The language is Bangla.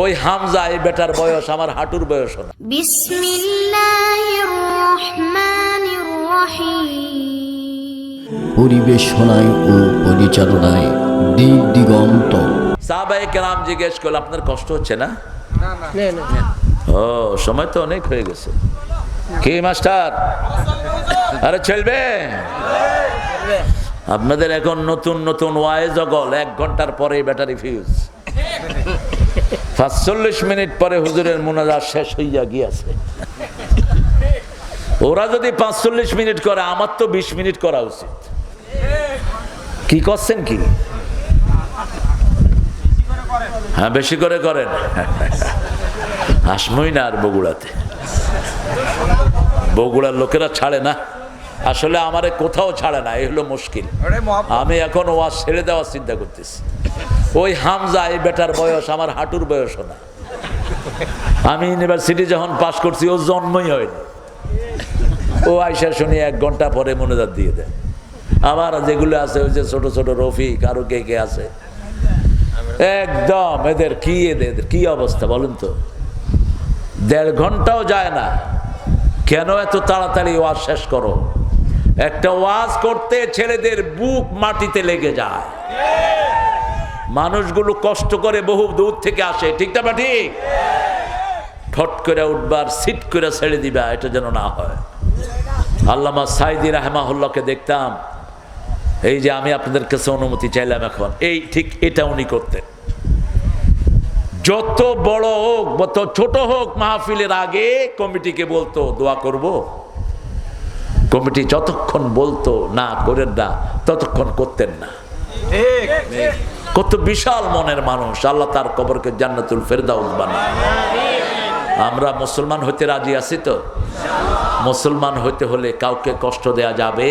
ওই হামজা এই বেটার বয়স আমার হাঁটুর বয়স না। বিসমিল্লাহির রহমানির রহিম। পরিবেশনায় ও পরিচালনায় দিক দিগন্ত। সাহাবায়ে কেরাম জিজ্ঞেস করল, আপনার কষ্ট হচ্ছে না? ও সময় তো অনেক হয়ে গেছে। কি মাস্টার, আরে চলবে? আপনাদের এখন নতুন নতুন ওয়াইজ অগল, 1 ঘন্টার পরে ব্যাটারি ফিউজ। 45 মিনিট পরে হুজুরের মুনাজাত শেষ হইয়া গিয়েছে। ওরা যদি 45 মিনিট করে, আমার তো 20 মিনিট করা উচিত। কি করছেন কি? হ্যাঁ বেশি করে করেন। হাসমই না আর বগুড়াতে, বগুড়ার লোকেরা ছাড়ে না। আসলে আমারে কোথাও ছাড়ে না, এই হলো মুশকিল। আমি এখন ওয়াজ ছেড়ে দেওয়ার চিন্তা করতেছি। ওই হামজা এই বেটার বয়স আমার হাঁটুর বয়স না। আমি ইউনিভার্সিটি যখন পাশ করছি ও জন্মই হয়নি। ও আইসা শুনি 1 ঘন্টা পরে মুনাজাত দিয়ে দেয়। আবার যেগুলো আছে ওই যে ছোট ছোট রফিক আরো কে কে আছে, একদম এদের কি অবস্থা বলেন তো? 1.5 ঘন্টাও যায় না। কেন এত তাড়াতাড়ি ওয়াজ শেষ করো? একটা ওয়াজ করতে ছেলেদের বুক মাটিতে লেগে যায়। মানুষগুলো কষ্ট করে বহু দূর থেকে আসে, ঠিক না ঠিক? ফট করে উঠবার, সিট করে ছেড়ে দিবা, এটা যেন না হয়। আল্লামা সাইদি রাহমাহুল্লাহকে দেখতাম, এই যে আমি আপনাদের কাছে অনুমতি চাইলাম এখন, এই ঠিক এটা উনি করতেন। যত বড় হোক যত ছোট হোক, মাহফিলের আগে কমিটিকে বলতো দোয়া করব। কমিটি যতক্ষণ বলতো না করেন না, ততক্ষণ করতেন না। কত বিশাল মনের মানুষ, আল্লাহ তার কবরকে জান্নাতুল ফেরদাউস বানায়। আমরা মুসলমান হইতে রাজি আছি তো? মুসলমান হইতে হলে কাউকে কষ্ট দেয়া যাবে